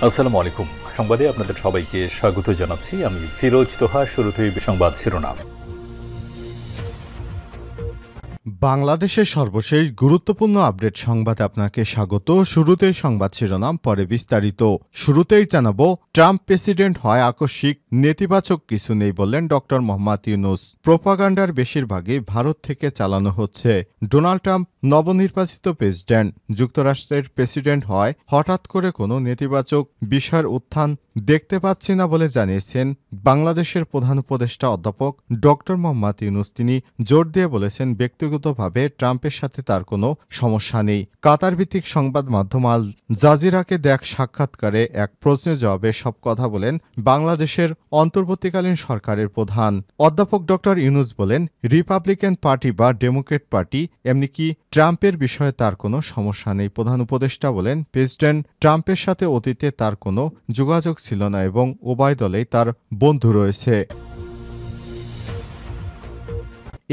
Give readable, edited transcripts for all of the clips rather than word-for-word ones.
আসসালামু আলাইকুম। সংবাদে আপনাদের সবাইকে স্বাগত জানাচ্ছি। আমি ফিরোজ তোহা। শুরুতেই সংবাদ শিরোনাম। বাংলাদেশের সর্বশেষ গুরুত্বপূর্ণ আপডেট সংবাদে আপনাকে স্বাগত। শুরুতেই সংবাদ শিরোনাম, পরে বিস্তারিত। শুরুতেই জানাবো, ট্রাম্প প্রেসিডেন্ট হয় আকস্মিক, নেতিবাচক কিছু নেই বললেন ডক্টর মোহাম্মদ ইউনূস। প্রোপাগান্ডার বেশিরভাগই ভারত থেকে চালানো হচ্ছে। ডোনাল্ড ট্রাম্প নবনির্বাচিত প্রেসিডেন্ট। যুক্তরাষ্ট্রের প্রেসিডেন্ট হয় হঠাৎ করে কোনো নেতিবাচক বিষয়ের উত্থান দেখতে পাচ্ছি না বলে জানিয়েছেন বাংলাদেশের প্রধান উপদেষ্টা অধ্যাপক ডক্টর মোহাম্মদ ইউনূস। তিনি জোর দিয়ে বলেছেন, ব্যক্তিগতভাবে ট্রাম্পের সাথে তার কোনো সমস্যা নেই। কাতার ভিত্তিক সংবাদ মাধ্যম আল জাজিরাকে দেখ সাক্ষাৎকারে এক প্রশ্নের জবাবে সব কথা বলেন বাংলাদেশের অন্তর্বর্তীকালীন সরকারের প্রধান অধ্যাপক ডক্টর ইউনূস বলেন, রিপাবলিকান পার্টি বা ডেমোক্রেট পার্টি এমনকি ট্রাম্পের বিষয়ে তার কোনো সমস্যা নেই। প্রধান উপদেষ্টা বলেন, প্রেসিডেন্ট ট্রাম্পের সাথে অতীতে তার কোনো যোগাযোগ ছিল না এবং উভয় দলেই তার বন্ধু রয়েছে।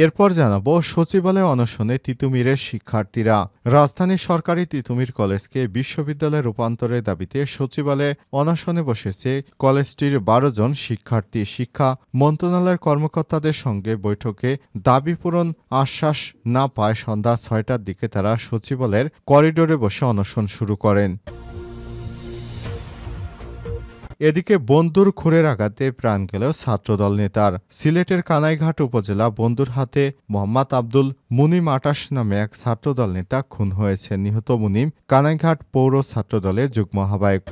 এরপর জানাবো, সচিবালয় অনশনে তিতুমিরের শিক্ষার্থীরা। রাজধানীর সরকারি তিতুমির কলেজকে বিশ্ববিদ্যালয়ে রূপান্তরের দাবিতে সচিবালয়ে অনশনে বসেছে কলেজটির ১২ জন শিক্ষার্থী। শিক্ষা মন্ত্রণালয়ের কর্মকর্তাদের সঙ্গে বৈঠকে দাবি পূরণ আশ্বাস না পায় সন্ধ্যা ৬টার দিকে তারা সচিবালয়ের করিডোরে বসে অনশন শুরু করেন। এদিকে বন্দুর খুরের আঘাতে প্রাণ গেল ছাত্রদল নেতার। সিলেটের কানাইঘাট উপজেলা বন্দুরহাটে মোহাম্মদ আব্দুল মুনিম ২৮ নামে এক ছাত্রদল নেতা খুন হয়েছে। নিহত মুনিম কানাইঘাট পৌর ছাত্রদলের যুগ্ম আহ্বায়ক।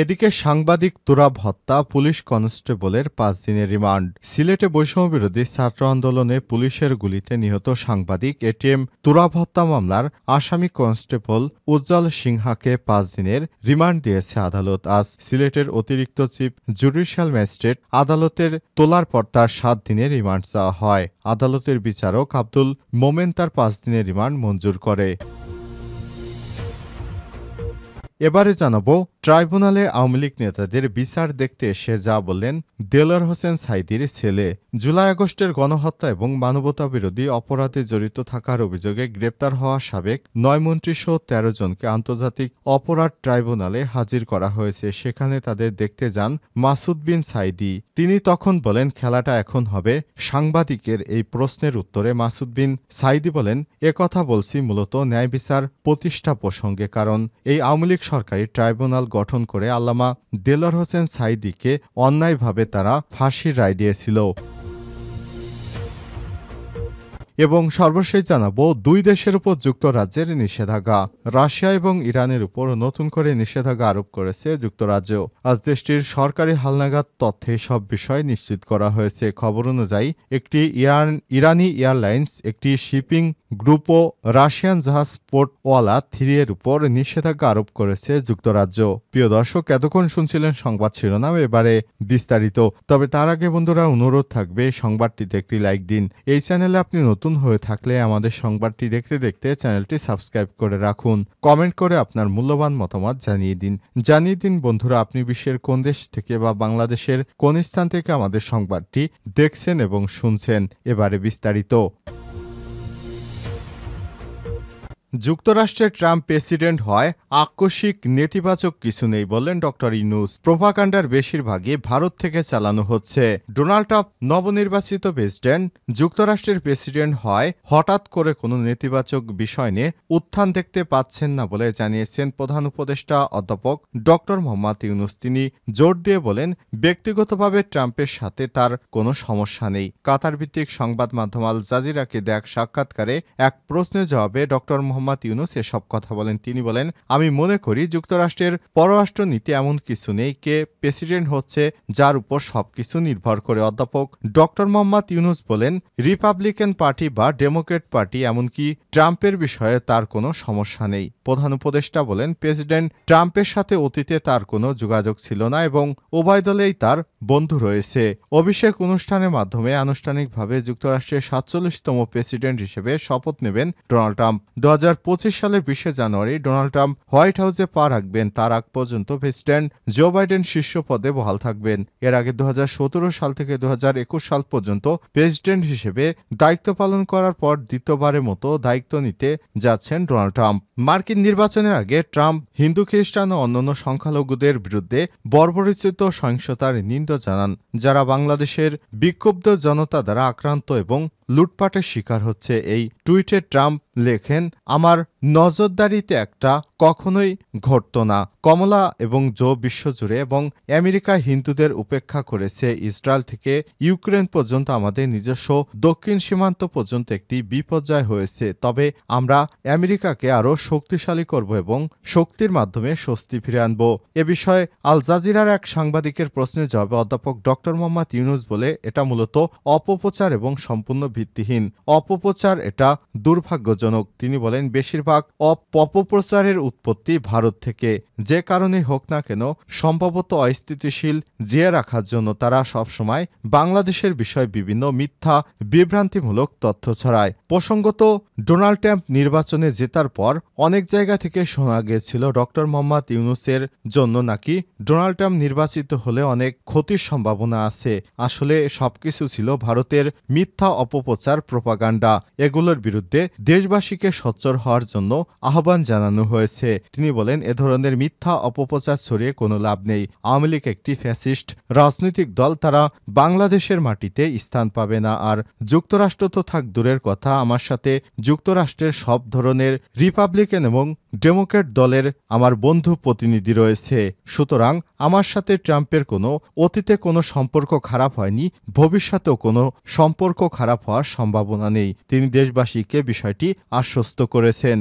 এদিকে সাংবাদিক তুরাব হত্যা, পুলিশ কনস্টেবলের ৫ দিনের রিমান্ড। সিলেটে বৈষম্যবিরোধী ছাত্র আন্দোলনে পুলিশের গুলিতে নিহত সাংবাদিক এটিএম তুরাব হত্যা মামলার আসামি কনস্টেবল উজ্জ্বল সিনহাকে ৫ দিনের রিমান্ড দিয়েছে আদালত। আজ সিলেটের অতিরিক্ত চিফ জুডিশিয়াল ম্যাজিস্ট্রেট আদালতের তোলার পর তার ৭ দিনের রিমান্ড চাওয়া হয়। আদালতের বিচারক আব্দুল মোমেন তার ৫ দিনের রিমান্ড মঞ্জুর করে। এবারে জানাবো, ট্রাইব্যুনালে আওয়ামী লীগ নেতাদের বিচার দেখতে এসে যা বললেন দেলোয়ার হোসেন সাঈদীর ছেলে। জুলাই আগস্টের গণহত্যা এবং মানবতাবিরোধী অপরাধে জড়িত থাকার অভিযোগে গ্রেপ্তার হওয়া সাবেক ৯ মন্ত্রীসহ ১৩ জনকে আন্তর্জাতিক অপরাধ ট্রাইব্যুনালে হাজির করা হয়েছে। সেখানে তাদের দেখতে যান মাসুদ বিন সাঈদী। তিনি তখন বলেন, খেলাটা এখন হবে। সাংবাদিকের এই প্রশ্নের উত্তরে মাসুদ বিন সাঈদী বলেন, কথা বলছি মূলত ন্যায় বিচার প্রতিষ্ঠা প্রসঙ্গে, কারণ এই আওয়ামী লীগ সরকারি ট্রাইব্যুনাল গঠন করে আল্লামা দেলোয়ার হোসেন সাঈদীকে অন্যায়ভাবে তারা ফাঁসির রায় দিয়েছিল। এবং সর্বশেষ জানাবো, দুই দেশের উপর যুক্তরাজ্যের নিষেধাজ্ঞা। রাশিয়া এবং ইরানের উপর নতুন করে নিষেধাজ্ঞা আরোপ করেছে যুক্তরাজ্য। আজ দেশটির সরকারি হালনাগাদ তথ্যে সব বিষয় নিশ্চিত করা হয়েছে। খবর অনুযায়ী একটি ইরানি এয়ারলাইন্স, একটি শিপিং গ্রুপ ও রাশিয়ান জাহাজ পোর্টওয়ালা 3 এর উপর নিষেধাজ্ঞা আরোপ করেছে যুক্তরাজ্য। প্রিয় দর্শক, এতক্ষণ শুনছিলেন সংবাদ শিরোনাম, এবারে বিস্তারিত। তবে তার আগে বন্ধুরা, অনুরোধ থাকবে সংবাদটিতে একটি লাইক দিন। এই চ্যানেলে আপনি নতুন হয়ে থাকলে আমাদের সংবাদটি দেখতে দেখতে চ্যানেলটি সাবস্ক্রাইব করে রাখুন। কমেন্ট করে আপনার মূল্যবান মতামত জানিয়ে দিন বন্ধুরা, আপনি বিশ্বের কোন দেশ থেকে বা বাংলাদেশের কোন স্থান থেকে আমাদের সংবাদটি দেখছেন এবং শুনছেন। এবারে বিস্তারিত। যুক্তরাষ্ট্রের ট্রাম্প প্রেসিডেন্ট হয় আকস্মিক, নেতিবাচক কিছু নেই বললেন ডক্টর ইউনূস। প্রোপাগান্ডার বেশিরভাগই ভারত থেকে চালানো হচ্ছে। ডোনাল্ড ট্রাম্প নবনির্বাচিত প্রেসিডেন্ট। যুক্তরাষ্ট্রের প্রেসিডেন্ট হয় হঠাৎ করে কোনো নেতিবাচক বিষয় নিয়ে উত্থান দেখতে পাচ্ছেন না বলে জানিয়েছেন প্রধান উপদেষ্টা অধ্যাপক ডক্টর মোহাম্মদ ইউনূস। তিনি জোর দিয়ে বলেন, ব্যক্তিগতভাবে ট্রাম্পের সাথে তার কোনো সমস্যা নেই। কাতার ভিত্তিক সংবাদ মাধ্যম আল জাজিরাকে দেখ সাক্ষাৎকারে এক প্রশ্নের জবাবে ডক্টর মোহাম্মদ ইউনূস এসব কথা বলেন। তিনি বলেন, আমি মনে করি যুক্তরাষ্ট্রের পররাষ্ট্র নীতি এমন কিছু নেই, কে প্রেসিডেন্ট হচ্ছে যার উপর সবকিছু নির্ভর করে। অধ্যাপক ডক্টর মোহাম্মদ ইউনূস বলেন, রিপাবলিকান পার্টি বা ডেমোক্রেট পার্টি এমনকি ট্রাম্পের বিষয়ে তার কোনো সমস্যা নেই। প্রধান উপদেষ্টা বলেন, প্রেসিডেন্ট ট্রাম্পের সাথে অতীতে তার কোনো যোগাযোগ ছিল না এবং উভয় দলেই তার বন্ধু রয়েছে। অভিষেক অনুষ্ঠানের মাধ্যমে আনুষ্ঠানিকভাবে যুক্তরাষ্ট্রের ৪৭তম প্রেসিডেন্ট হিসেবে শপথ নেবেন ডোনাল্ড ট্রাম্প। 2025 সালের 20 জানুয়ারি ডোনাল্ড ট্রাম্প হোয়াইট হাউসে পা রাখবেন। তার আগ পর্যন্ত প্রেসিডেন্ট জো বাইডেন শীর্ষ পদে বহাল থাকবেন। এর আগে 2017 সাল থেকে 2021 সাল পর্যন্ত প্রেসিডেন্ট হিসেবে দায়িত্ব পালন করার পর দ্বিতীয়বারের মতো দায়িত্ব নিতে যাচ্ছেন ডোনাল্ড ট্রাম্প। মার্কিন নির্বাচনের আগে ট্রাম্প হিন্দু, খ্রিস্টান ও অন্যান্য সংখ্যালঘুদের বিরুদ্ধে বর্বরোচিত সহিংসতার নিন্দা জানান, যারা বাংলাদেশের বিক্ষুব্ধ জনতা দ্বারা আক্রান্ত এবং লুটপাটের শিকার হচ্ছে। এই টুইটে ট্রাম্প লেখেন, আমার নজরদারিতে একটা কখনোই ঘটত না। কমলা এবং জো বিশ্বজুড়ে এবং আমেরিকা হিন্দুদের উপেক্ষা করেছে। ইসরায়েল থেকে ইউক্রেন পর্যন্ত আমাদের নিজস্ব দক্ষিণ সীমান্ত পর্যন্ত একটি বিপর্যয় হয়েছে। তবে আমরা আমেরিকাকে আরও শক্তিশালী করব এবং শক্তির মাধ্যমে স্বস্তি ফিরে আনব। এ বিষয়ে আল জাজিরার এক সাংবাদিকের প্রশ্নের জবাবে অধ্যাপক ডক্টর মোহাম্মদ ইউনুস বলে, এটা মূলত অপপ্রচার এবং সম্পূর্ণ ভিত্তিহীন অপপ্রচার, এটা দুর্ভাগ্যজনক। তিনি বলেন, বেশিরভাগ অপপ্রচারের উৎপত্তি ভারত থেকে। যে কারণে হোক না কেন, সম্ভবত অস্থিতিশীল জিয়ে রাখার জন্য তারা সবসময় বাংলাদেশের বিষয়ে বিভিন্ন মিথ্যা বিভ্রান্তিমূলক তথ্য ছড়ায়। প্রসঙ্গত, ডোনাল্ড ট্রাম্প নির্বাচনে জেতার পর অনেক জায়গা থেকে শোনা গিয়েছিল ডক্টর মোহাম্মদ ইউনুসের জন্য নাকি ডোনাল্ড ট্রাম্প নির্বাচিত হলে অনেক ক্ষতির সম্ভাবনা আছে। আসলে সবকিছু ছিল ভারতের মিথ্যা অপপ্রচার, প্রোপাগান্ডা। এগুলোর বিরুদ্ধে দেশবাসীকে সোচ্চার হওয়ার জন্য আহ্বান জানানো হয়েছে। তিনি বলেন, এ ধরনের মিথ্যা অপপ্রচার ছড়িয়ে কোনো লাভ নেই। আওয়ামী লীগ একটি ফ্যাসিস্ট রাজনৈতিক দল, তারা বাংলাদেশের মাটিতে স্থান পাবে না। আর যুক্তরাষ্ট্র তো থাক দূরের কথা, আমার সাথে যুক্তরাষ্ট্রের সব ধরনের রিপাবলিকান এবং ডেমোক্র্যাট দলের আমার বন্ধু প্রতিনিধি রয়েছে। সুতরাং আমার সাথে ট্রাম্পের অতীতে কোনো সম্পর্ক খারাপ হয়নি, ভবিষ্যতেও কোনো সম্পর্ক খারাপ হওয়ার সম্ভাবনা নেই। তিনি দেশবাসীকে বিষয়টি আশ্বস্ত করেছেন।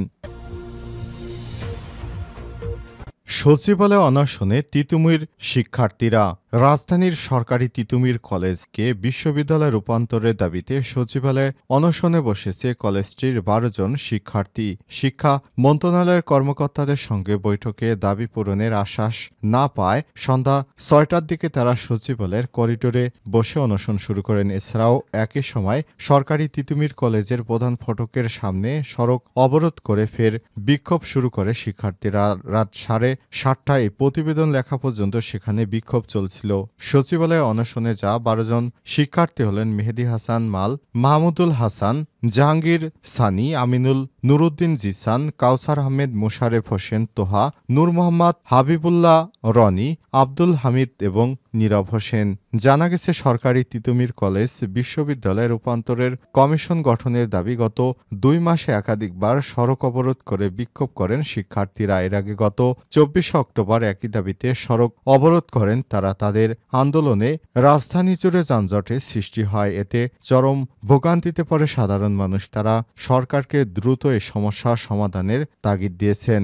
সচিবালয় অনশনে তিতুমির শিক্ষার্থীরা। রাজধানীর সরকারি তিতুমির কলেজকে বিশ্ববিদ্যালয়ে রূপান্তরের দাবিতে সচিবালয়ে অনশনে বসেছে কলেজটির 12 জন শিক্ষার্থী। শিক্ষা মন্ত্রণালয়ের কর্মকর্তাদের সঙ্গে বৈঠকে দাবি পূরণের আশ্বাস না পায় সন্ধ্যা 6টার দিকে তারা সচিবালয়ের করিডোরে বসে অনশন শুরু করেন। এছাড়াও একই সময় সরকারি তিতুমির কলেজের প্রধান ফটকের সামনে সড়ক অবরোধ করে ফের বিক্ষোভ শুরু করে শিক্ষার্থীরা। রাত 7:30টায় প্রতিবেদন লেখা পর্যন্ত সেখানে বিক্ষোভ চলছিল। সচিবালয়ে অনশনে যা 12 জন শিক্ষার্থী হলেন মেহেদী হাসান মাল, মাহমুদুল হাসান, জাহাঙ্গীর সানি, আমিনুল, নুরুদ্দিন জিসান, কাউসার আহমেদ, মোশারেফ হোসেন তোহা, নূর মোহাম্মদ, হাবিবুল্লাহ রনি, আব্দুল হামিদ এবং নীরব হোসেন। জানা গেছে, সরকারি তিতুমির কলেজ বিশ্ববিদ্যালয়ে রূপান্তরের কমিশন গঠনের দাবি গত 2 মাসে একাধিকবার সড়ক অবরোধ করে বিক্ষোভ করেন শিক্ষার্থীরা। এর আগে গত 24 অক্টোবর একই দাবিতে সড়ক অবরোধ করেন তারা। তাদের আন্দোলনে রাজধানী জুড়ে যানজটের সৃষ্টি হয়। এতে চরম ভোগান্তিতে পড়ে সাধারণ মানুষ। তারা সরকারকে দ্রুত এই সমস্যার সমাধানের তাগিদ দিয়েছেন।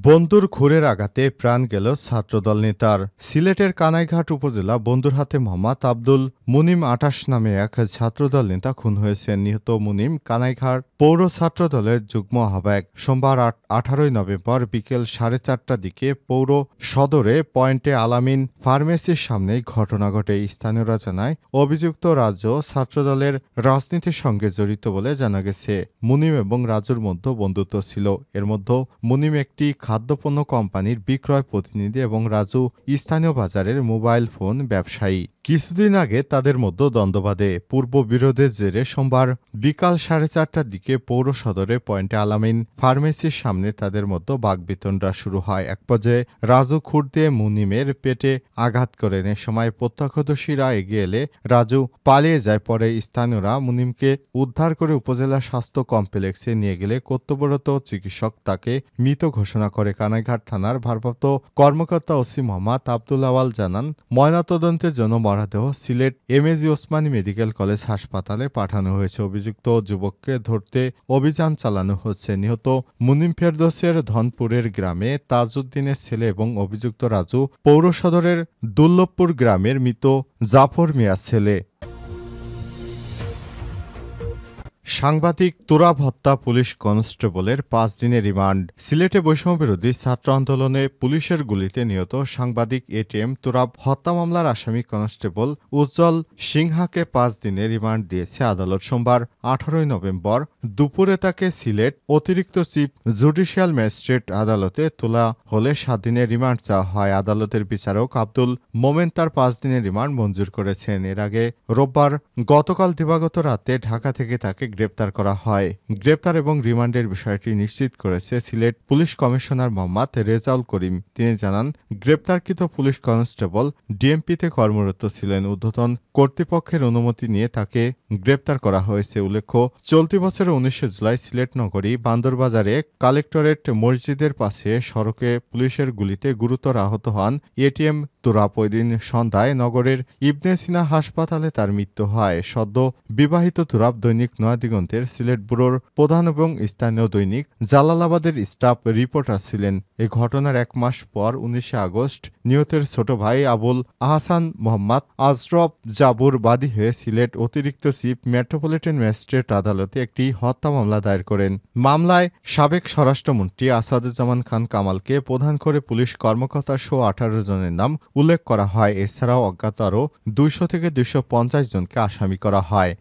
বন্দুর খুরের আঘাতে প্রাণ গেল ছাত্রদল নেতার। সিলেটের কানাইঘাট উপজেলা বন্দুরহাটে মোহাম্মদ আব্দুল মুনিম 28 নামে এক ছাত্রদল নেতা খুন হয়েছেন। নিহত মুনিম কানাইঘাট পৌর ছাত্রদলের যুগ্ম আহ্বায়ক। সোমবার 18 নভেম্বর বিকেল 4:30টার দিকে পৌর সদরে পয়েন্টে আলামিন ফার্মেসির সামনে ঘটনা ঘটে। স্থানীয়রা জানায়, অভিযুক্ত রাজু ছাত্রদলের রাজনীতির সঙ্গে জড়িত বলে জানা গেছে। মুনিম এবং রাজুর মধ্যে বন্ধুত্ব ছিল। এর মধ্যে মুনিম একটি খাদ্যপণ্য কোম্পানির বিক্রয় প্রতিনিধি এবং রাজু স্থানীয় বাজারের মোবাইল ফোন ব্যবসায়ী। কিছুদিন আগে তাদের মধ্যে দ্বন্দ্ব বাধে। পূর্ব বিরোধের জেরে সোমবার বিকাল 4:30টার দিকে পৌর সদরে পয়েন্টে আলামিন ফার্মেসির সামনে তাদের মধ্যে বাকবিতণ্ডা শুরু হয়। এক পর্যায়ে রাজু খুর দিয়ে মুনিমের পেটে আঘাত করেন। এ সময় প্রত্যক্ষদর্শীরা এগিয়ে এলে রাজু পালিয়ে যায়। পরে স্থানীয়রা মুনিমকে উদ্ধার করে উপজেলা স্বাস্থ্য কমপ্লেক্সে নিয়ে গেলে কর্তব্যরত চিকিৎসক তাকে মৃত ঘোষণা করে। কানাইঘাট থানার ভারপ্রাপ্ত কর্মকর্তা ওসি মোহাম্মদ আব্দুল আওয়াল জানান, ময়নাতদন্তের জন্য মরদেহ Sylhet MAG Osmani medical college হাসপাতালে পাঠানো হয়েছে। অভিযুক্ত যুবককে ধরতে অভিযান চালানো হচ্ছে। নিহত মুনিম ফেরদৌসের ধনপুরের গ্রামে তাজউদ্দিনের ছেলে এবং অভিযুক্ত রাজু পৌর সদরের দুর্লভপুর গ্রামের মৃত জাফর মিয়ার ছেলে। সাংবাদিক তুরাব হত্যা পুলিশ কনস্টেবলের 5 দিনের রিমান্ড। সিলেটে বৈষম্যবিরোধী ছাত্র আন্দোলনে পুলিশের গুলিতে নিহত সাংবাদিক এটিএম তুরাব হত্যা মামলার আসামি কনস্টেবল উজ্জ্বল সিংহাকে 5 দিনের রিমান্ড দিয়েছে আদালত। সোমবার 18 নভেম্বর দুপুরে তাকে সিলেট অতিরিক্ত চিফ জুডিশিয়াল ম্যাজিস্ট্রেট আদালতে তোলা হলে 7 দিনের রিমান্ড চাওয়া হয়। আদালতের বিচারক আব্দুল মোমেন তার 5 দিনের রিমান্ড মঞ্জুর করেছেন। এর আগে রোববার গতকাল দিবাগত রাতে ঢাকা থেকে তাকে গ্রেপ্তার করা হয়। গ্রেপ্তার এবং রিমান্ডের বিষয়টি নিশ্চিত করেছে সিলেট পুলিশ কমিশনার মোহাম্মদ রেজাউল করিম। তিনি জানান, গ্রেপ্তারকৃত পুলিশ কনস্টেবল ডিএমপিতে কর্মরত ছিলেন। ঊর্ধ্বতন কর্তৃপক্ষের অনুমতি নিয়ে তাকে গ্রেপ্তার করা হয়েছে। উল্লেখ্য, চলতি বছরের 19 জুলাই সিলেট নগরী বান্দরবাজারে কালেক্টরেট মসজিদের পাশে সড়কে পুলিশের গুলিতে গুরুতর আহত হন এটিএম তুরাব। ওই দিন সন্ধ্যায় নগরের ইবনে সিনা হাসপাতালে তার মৃত্যু হয়। সদ্য বিবাহিত তুরাব দৈনিক নয়াদিগন্তের সিলেট ব্যুরোর প্রধান এবং স্থানীয় দৈনিক জালালাবাদের স্টাফ রিপোর্টার ছিলেন। এ ঘটনার 1 মাস পর 19 আগস্ট নিহতের ছোট ভাই আবুল আহসান মোহাম্মদ আজরফ জাবুর বাদী হয়ে সিলেট অতিরিক্ত চিফ মেট্রোপলিটন ম্যাজিস্ট্রেট আদালতে একটি হত্যা মামলা দায়ের করেন। মামলায় সাবেক স্বরাষ্ট্রমন্ত্রী আসাদুজ্জামান খান কামালকে প্রধান করে পুলিশ কর্মকর্তা সহ 18 জনের নাম উল্লেখ করা হয়। এছাড়াও অজ্ঞাত আরও 200 থেকে 250 জনকে আসামি করা হয়।